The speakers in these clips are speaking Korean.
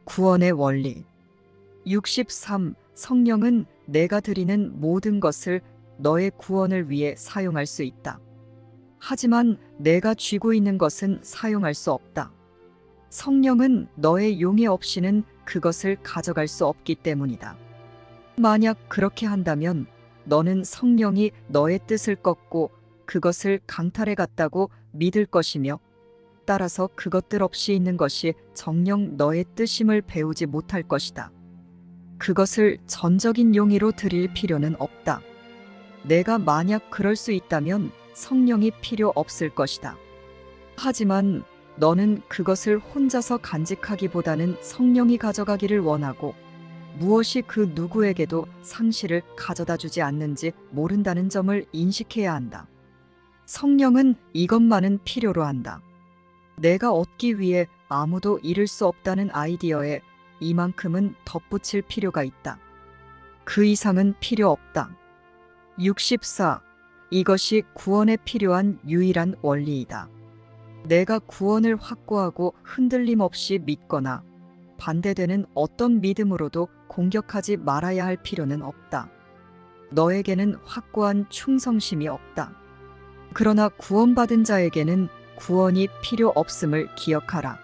구원의 원리. 63. 성령은 내가 드리는 모든 것을 너의 구원을 위해 사용할 수 있다. 하지만 내가 쥐고 있는 것은 사용할 수 없다. 성령은 너의 용의 없이는 그것을 가져갈 수 없기 때문이다. 만약 그렇게 한다면 너는 성령이 너의 뜻을 꺾고 그것을 강탈해 갔다고 믿을 것이며, 따라서 그것들 없이 있는 것이 정녕 너의 뜻임을 배우지 못할 것이다. 그것을 전적인 용의로 드릴 필요는 없다. 내가 만약 그럴 수 있다면 성령이 필요 없을 것이다. 하지만 너는 그것을 혼자서 간직하기보다는 성령이 가져가기를 원하고, 무엇이 그 누구에게도 상실을 가져다 주지 않는지 모른다는 점을 인식해야 한다. 성령은 이것만은 필요로 한다. 내가 얻기 위해 아무도 이룰 수 없다는 아이디어에 이만큼은 덧붙일 필요가 있다. 그 이상은 필요 없다. 64. 이것이 구원에 필요한 유일한 원리이다. 내가 구원을 확고하고 흔들림 없이 믿거나 반대되는 어떤 믿음으로도 공격하지 말아야 할 필요는 없다. 너에게는 확고한 충성심이 없다. 그러나 구원받은 자에게는 구원이 필요 없음을 기억하라.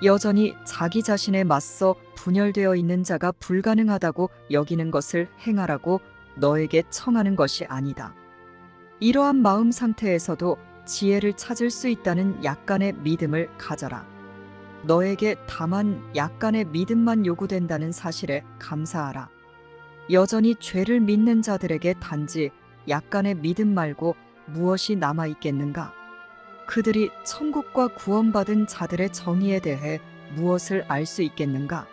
여전히 자기 자신에 맞서 분열되어 있는 자가 불가능하다고 여기는 것을 행하라고 너에게 청하는 것이 아니다. 이러한 마음 상태에서도 지혜를 찾을 수 있다는 약간의 믿음을 가져라. 너에게 다만 약간의 믿음만 요구된다는 사실에 감사하라. 여전히 죄를 믿는 자들에게 단지 약간의 믿음 말고 무엇이 남아 있겠는가? 그들이 천국과 구원받은 자들의 정의에 대해 무엇을 알 수 있겠는가?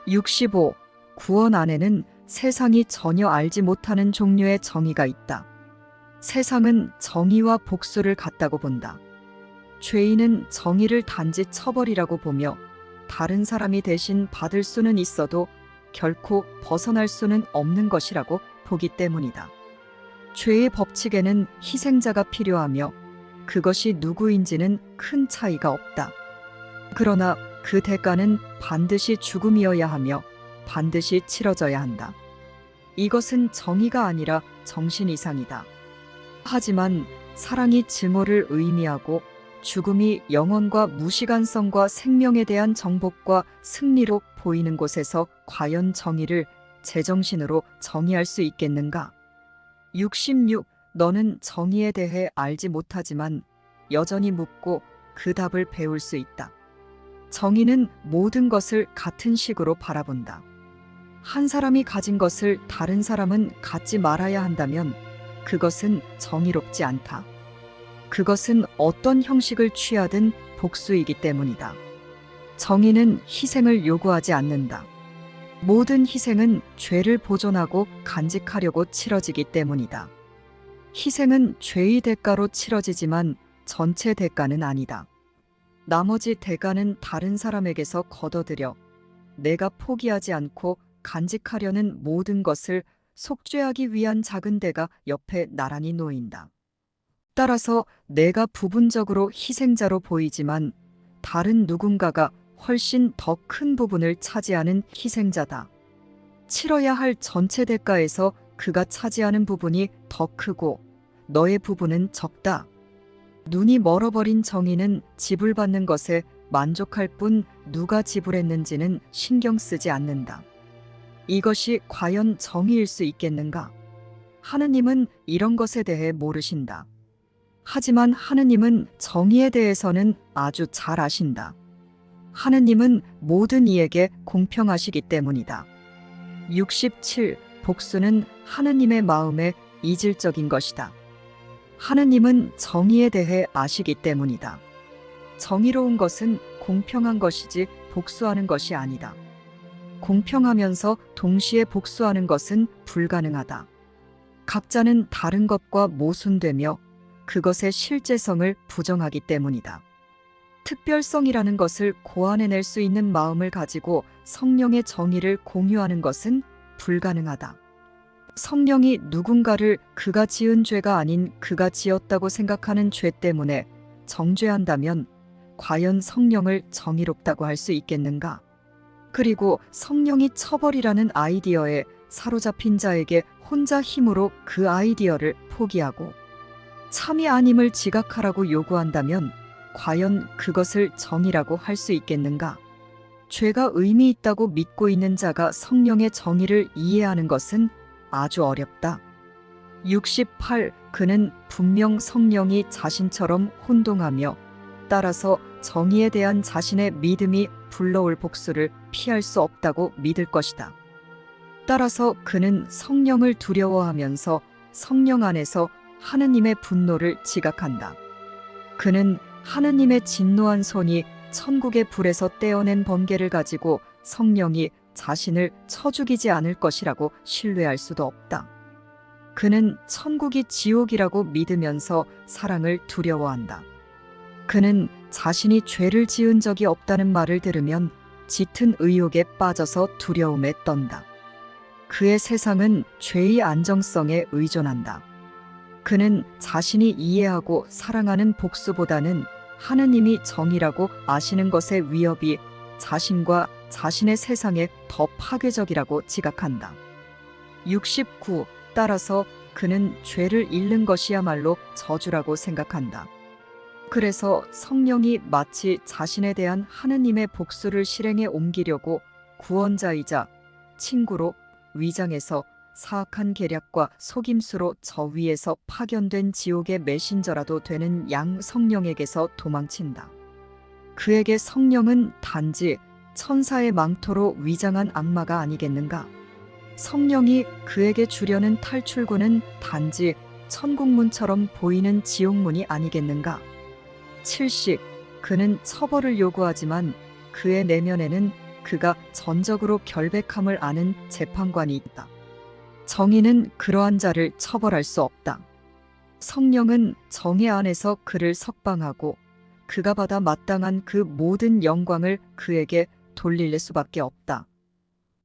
65. 구원 안에는 세상이 전혀 알지 못하는 종류의 정의가 있다. 세상은 정의와 복수를 같다고 본다. 죄인은 정의를 단지 처벌이라고 보며 다른 사람이 대신 받을 수는 있어도 결코 벗어날 수는 없는 것이라고 보기 때문이다. 죄의 법칙에는 희생자가 필요하며 그것이 누구인지는 큰 차이가 없다. 그러나 그 대가는 반드시 죽음이어야 하며 반드시 치러져야 한다. 이것은 정의가 아니라 정신 이상이다. 하지만 사랑이 증오를 의미하고 죽음이 영혼과 무시간성과 생명에 대한 정복과 승리로 보이는 곳에서 과연 정의를 제정신으로 정의할 수 있겠는가? 66. 너는 정의에 대해 알지 못하지만 여전히 묻고 그 답을 배울 수 있다. 정의는 모든 것을 같은 식으로 바라본다. 한 사람이 가진 것을 다른 사람은 갖지 말아야 한다면 그것은 정의롭지 않다. 그것은 어떤 형식을 취하든 복수이기 때문이다. 정의는 희생을 요구하지 않는다. 모든 희생은 죄를 보존하고 간직하려고 치러지기 때문이다. 희생은 죄의 대가로 치러지지만 전체 대가는 아니다. 나머지 대가는 다른 사람에게서 걷어들여 내가 포기하지 않고 간직하려는 모든 것을 속죄하기 위한 작은 대가 옆에 나란히 놓인다. 따라서 내가 부분적으로 희생자로 보이지만 다른 누군가가 훨씬 더 큰 부분을 차지하는 희생자다. 치러야 할 전체 대가에서 그가 차지하는 부분이 더 크고 너의 부분은 적다. 눈이 멀어버린 정의는 지불받는 것에 만족할 뿐 누가 지불했는지는 신경 쓰지 않는다. 이것이 과연 정의일 수 있겠는가? 하느님은 이런 것에 대해 모르신다. 하지만 하느님은 정의에 대해서는 아주 잘 아신다. 하느님은 모든 이에게 공평하시기 때문이다. 67. 복수는 하느님의 마음에 이질적인 것이다. 하느님은 정의에 대해 아시기 때문이다. 정의로운 것은 공평한 것이지 복수하는 것이 아니다. 공평하면서 동시에 복수하는 것은 불가능하다. 각자는 다른 것과 모순되며 그것의 실제성을 부정하기 때문이다. 특별성이라는 것을 고안해낼 수 있는 마음을 가지고 성령의 정의를 공유하는 것은 불가능하다. 성령이 누군가를 그가 지은 죄가 아닌 그가 지었다고 생각하는 죄 때문에 정죄한다면 과연 성령을 정의롭다고 할 수 있겠는가? 그리고 성령이 처벌이라는 아이디어에 사로잡힌 자에게 혼자 힘으로 그 아이디어를 포기하고 참이 아님을 지각하라고 요구한다면 과연 그것을 정의라고 할 수 있겠는가? 죄가 의미 있다고 믿고 있는 자가 성령의 정의를 이해하는 것은 아주 어렵다. 68. 그는 분명 성령이 자신처럼 혼동하며 따라서 정의에 대한 자신의 믿음이 불러올 복수를 피할 수 없다고 믿을 것이다. 따라서 그는 성령을 두려워하면서 성령 안에서 하느님의 분노를 지각한다. 그는 하느님의 진노한 손이 천국의 불에서 떼어낸 번개를 가지고 성령이 자신을 쳐 죽이지 않을 것이라고 신뢰할 수도 없다. 그는 천국이 지옥이라고 믿으면서 사랑을 두려워한다. 그는 자신이 죄를 지은 적이 없다는 말을 들으면 짙은 의욕에 빠져서 두려움에 떤다. 그의 세상은 죄의 안정성에 의존한다. 그는 자신이 이해하고 사랑하는 복수보다는 하느님이 정의라고 아시는 것의 위협이 자신과 자신의 세상에 더 파괴적이라고 지각한다. 69. 따라서 그는 죄를 잃는 것이야말로 저주라고 생각한다. 그래서 성령이 마치 자신에 대한 하느님의 복수를 실행에 옮기려고 구원자이자 친구로 위장해서 사악한 계략과 속임수로 저 위에서 파견된 지옥의 메신저라도 되는 양 성령에게서 도망친다. 그에게 성령은 단지 천사의 망토로 위장한 악마가 아니겠는가? 성령이 그에게 주려는 탈출구는 단지 천국문처럼 보이는 지옥문이 아니겠는가? 70. 그는 처벌을 요구하지만 그의 내면에는 그가 전적으로 결백함을 아는 재판관이 있다. 정의는 그러한 자를 처벌할 수 없다. 성령은 정의 안에서 그를 석방하고 그가 받아 마땅한 그 모든 영광을 그에게 돌릴 수밖에 없다.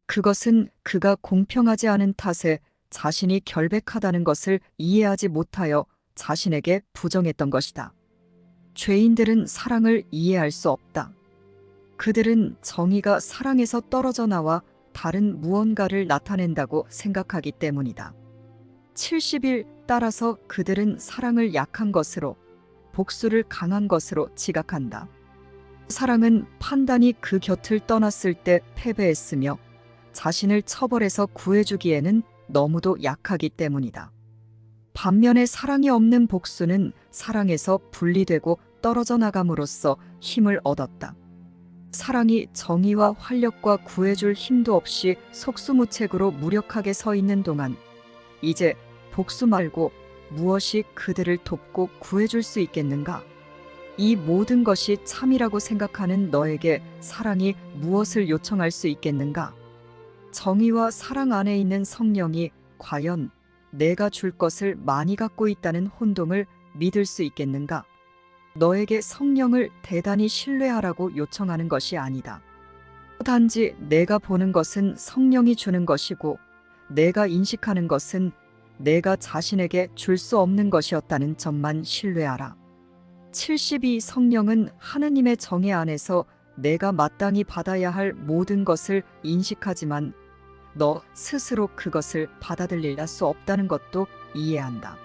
그것은 그가 공평하지 않은 탓에 자신이 결백하다는 것을 이해하지 못하여 자신에게 부정했던 것이다. 죄인들은 사랑을 이해할 수 없다. 그들은 정의가 사랑에서 떨어져 나와 다른 무언가를 나타낸다고 생각하기 때문이다. 70일 따라서 그들은 사랑을 약한 것으로, 복수를 강한 것으로 지각한다. 사랑은 판단이 그 곁을 떠났을 때 패배했으며 자신을 처벌해서 구해주기에는 너무도 약하기 때문이다. 반면에 사랑이 없는 복수는 사랑에서 분리되고 떨어져 나감으로써 힘을 얻었다. 사랑이 정의와 활력과 구해줄 힘도 없이 속수무책으로 무력하게 서 있는 동안 이제 복수 말고 무엇이 그들을 돕고 구해줄 수 있겠는가? 이 모든 것이 참이라고 생각하는 너에게 사랑이 무엇을 요청할 수 있겠는가? 정의와 사랑 안에 있는 성령이 과연 내가 줄 것을 많이 갖고 있다는 혼동을 믿을 수 있겠는가? 너에게 성령을 대단히 신뢰하라고 요청하는 것이 아니다. 단지 내가 보는 것은 성령이 주는 것이고 내가 인식하는 것은 내가 자신에게 줄 수 없는 것이었다는 점만 신뢰하라. 72. 성령은 하느님의 정의 안에서 내가 마땅히 받아야 할 모든 것을 인식하지만 너 스스로 그것을 받아들일 수 없다는 것도 이해한다.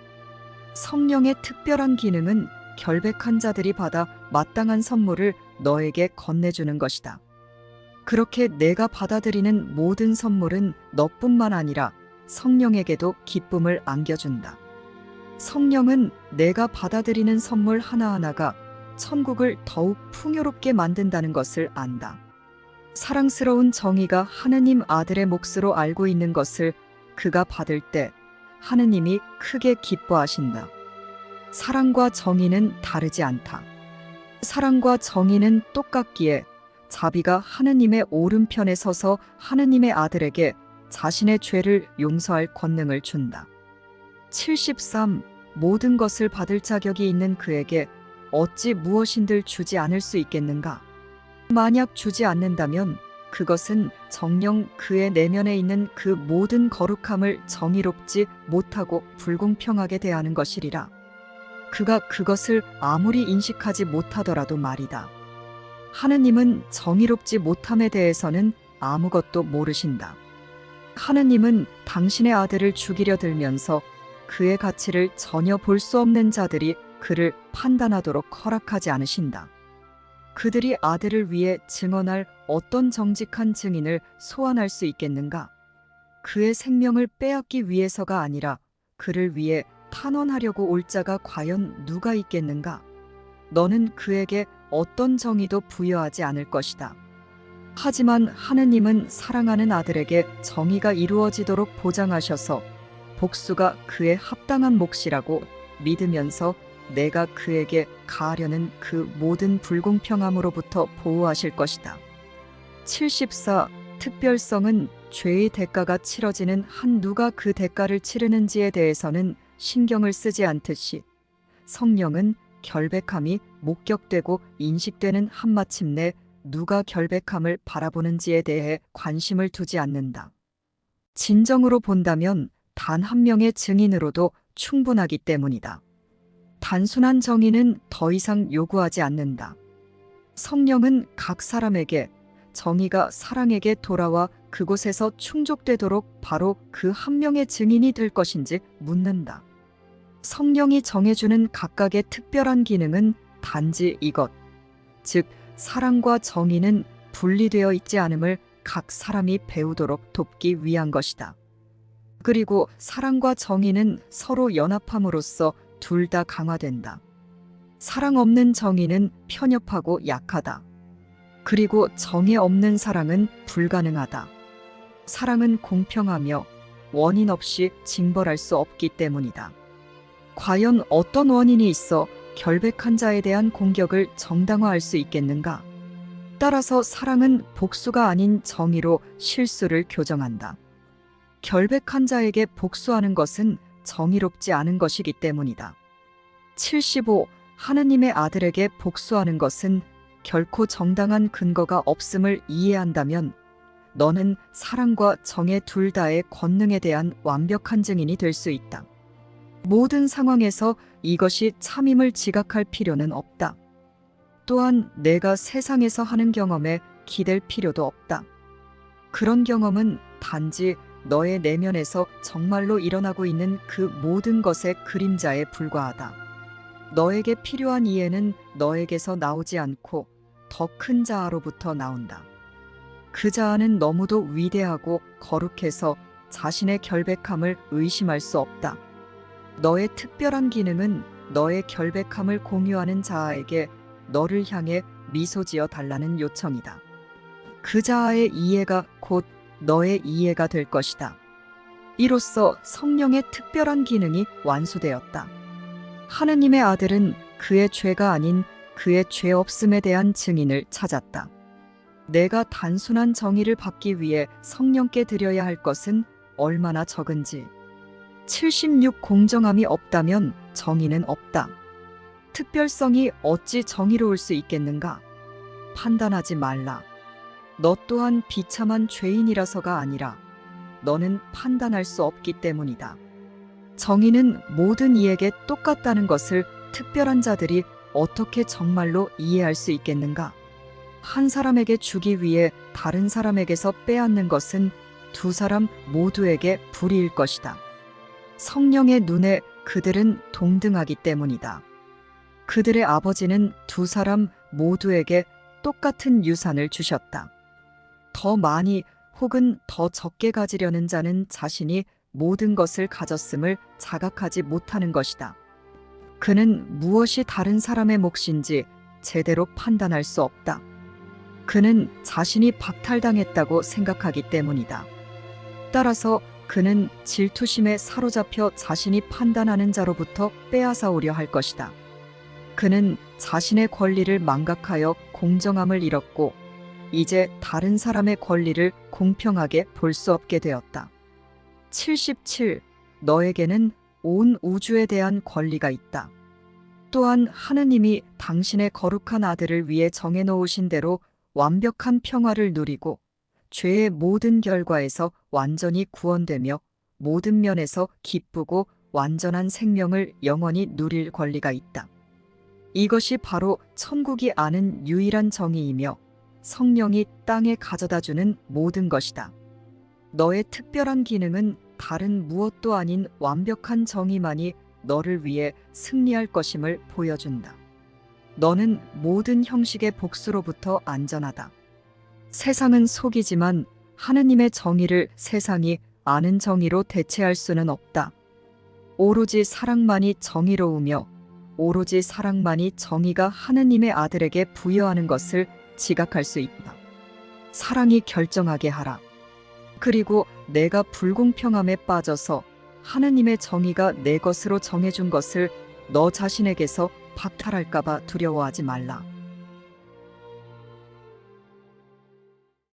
성령의 특별한 기능은 결백한 자들이 받아 마땅한 선물을 너에게 건네주는 것이다. 그렇게 내가 받아들이는 모든 선물은 너뿐만 아니라 성령에게도 기쁨을 안겨준다. 성령은 내가 받아들이는 선물 하나하나가 천국을 더욱 풍요롭게 만든다는 것을 안다. 사랑스러운 정의가 하느님 아들의 몫으로 알고 있는 것을 그가 받을 때 하느님이 크게 기뻐하신다. 사랑과 정의는 다르지 않다. 사랑과 정의는 똑같기에 자비가 하느님의 오른편에 서서 하느님의 아들에게 자신의 죄를 용서할 권능을 준다. 73. 모든 것을 받을 자격이 있는 그에게 어찌 무엇인들 주지 않을 수 있겠는가? 만약 주지 않는다면 그것은 정녕 그의 내면에 있는 그 모든 거룩함을 정의롭지 못하고 불공평하게 대하는 것이리라. 그가 그것을 아무리 인식하지 못하더라도 말이다. 하느님은 정의롭지 못함에 대해서는 아무것도 모르신다. 하느님은 당신의 아들을 죽이려 들면서 그의 가치를 전혀 볼 수 없는 자들이 그를 판단하도록 허락하지 않으신다. 그들이 아들을 위해 증언할 어떤 정직한 증인을 소환할 수 있겠는가? 그의 생명을 빼앗기 위해서가 아니라 그를 위해 탄원하려고 올 자가 과연 누가 있겠는가? 너는 그에게 어떤 정의도 부여하지 않을 것이다. 하지만 하느님은 사랑하는 아들에게 정의가 이루어지도록 보장하셔서 복수가 그의 합당한 몫이라고 믿으면서 내가 그에게 가하려는 그 모든 불공평함으로부터 보호하실 것이다. 74. 특별성은 죄의 대가가 치러지는 한 누가 그 대가를 치르는지에 대해서는 신경을 쓰지 않듯이 성령은 결백함이 목격되고 인식되는 한마침내 누가 결백함을 바라보는지에 대해 관심을 두지 않는다. 진정으로 본다면 단 한 명의 증인으로도 충분하기 때문이다. 단순한 정의는 더 이상 요구하지 않는다. 성령은 각 사람에게 정의가 사랑에게 돌아와 그곳에서 충족되도록 바로 그 한 명의 증인이 될 것인지 묻는다. 성령이 정해주는 각각의 특별한 기능은 단지 이것, 즉 사랑과 정의는 분리되어 있지 않음을 각 사람이 배우도록 돕기 위한 것이다. 그리고 사랑과 정의는 서로 연합함으로써 둘 다 강화된다. 사랑 없는 정의는 편협하고 약하다. 그리고 정의 없는 사랑은 불가능하다. 사랑은 공평하며 원인 없이 징벌할 수 없기 때문이다. 과연 어떤 원인이 있어 결백한 자에 대한 공격을 정당화할 수 있겠는가? 따라서 사랑은 복수가 아닌 정의로 실수를 교정한다. 결백한 자에게 복수하는 것은 정의롭지 않은 것이기 때문이다. 75. 하느님의 아들에게 복수하는 것은 결코 정당한 근거가 없음을 이해한다면 너는 사랑과 정의 둘 다의 권능에 대한 완벽한 증인이 될 수 있다. 모든 상황에서 이것이 참임을 지각할 필요는 없다. 또한 내가 세상에서 하는 경험에 기댈 필요도 없다. 그런 경험은 단지 너의 내면에서 정말로 일어나고 있는 그 모든 것의 그림자에 불과하다. 너에게 필요한 이해는 너에게서 나오지 않고 더 큰 자아로부터 나온다. 그 자아는 너무도 위대하고 거룩해서 자신의 결백함을 의심할 수 없다. 너의 특별한 기능은 너의 결백함을 공유하는 자아에게 너를 향해 미소 지어 달라는 요청이다. 그 자아의 이해가 곧 너의 이해가 될 것이다. 이로써 성령의 특별한 기능이 완수되었다. 하느님의 아들은 그의 죄가 아닌 그의 죄 없음에 대한 증인을 찾았다. 내가 단순한 정의를 받기 위해 성령께 드려야 할 것은 얼마나 적은지. 76. 공정함이 없다면 정의는 없다. 특별성이 어찌 정의로울 수 있겠는가? 판단하지 말라. 너 또한 비참한 죄인이라서가 아니라 너는 판단할 수 없기 때문이다. 정의는 모든 이에게 똑같다는 것을 특별한 자들이 어떻게 정말로 이해할 수 있겠는가? 한 사람에게 주기 위해 다른 사람에게서 빼앗는 것은 두 사람 모두에게 불이일 것이다. 성령의 눈에 그들은 동등하기 때문이다. 그들의 아버지는 두 사람 모두에게 똑같은 유산을 주셨다. 더 많이 혹은 더 적게 가지려는 자는 자신이 모든 것을 가졌음을 자각하지 못하는 것이다. 그는 무엇이 다른 사람의 몫인지 제대로 판단할 수 없다. 그는 자신이 박탈당했다고 생각하기 때문이다. 따라서 그는 질투심에 사로잡혀 자신이 판단하는 자로부터 빼앗아 오려 할 것이다. 그는 자신의 권리를 망각하여 공정함을 잃었고 이제 다른 사람의 권리를 공평하게 볼 수 없게 되었다. 77. 너에게는 온 우주에 대한 권리가 있다. 또한 하느님이 당신의 거룩한 아들을 위해 정해놓으신 대로 완벽한 평화를 누리고 죄의 모든 결과에서 완전히 구원되며 모든 면에서 기쁘고 완전한 생명을 영원히 누릴 권리가 있다. 이것이 바로 천국이 아는 유일한 정의이며 성령이 땅에 가져다 주는 모든 것이다. 너의 특별한 기능은 다른 무엇도 아닌 완벽한 정의만이 너를 위해 승리할 것임을 보여준다. 너는 모든 형식의 복수로부터 안전하다. 세상은 속이지만 하느님의 정의를 세상이 아는 정의로 대체할 수는 없다. 오로지 사랑만이 정의로우며 오로지 사랑만이 정의가 하느님의 아들에게 부여하는 것을 지각할 수 있다. 사랑이 결정하게 하라. 그리고 내가 불공평함에 빠져서 하느님의 정의가 내 것으로 정해준 것을 너 자신에게서 박탈할까봐 두려워하지 말라.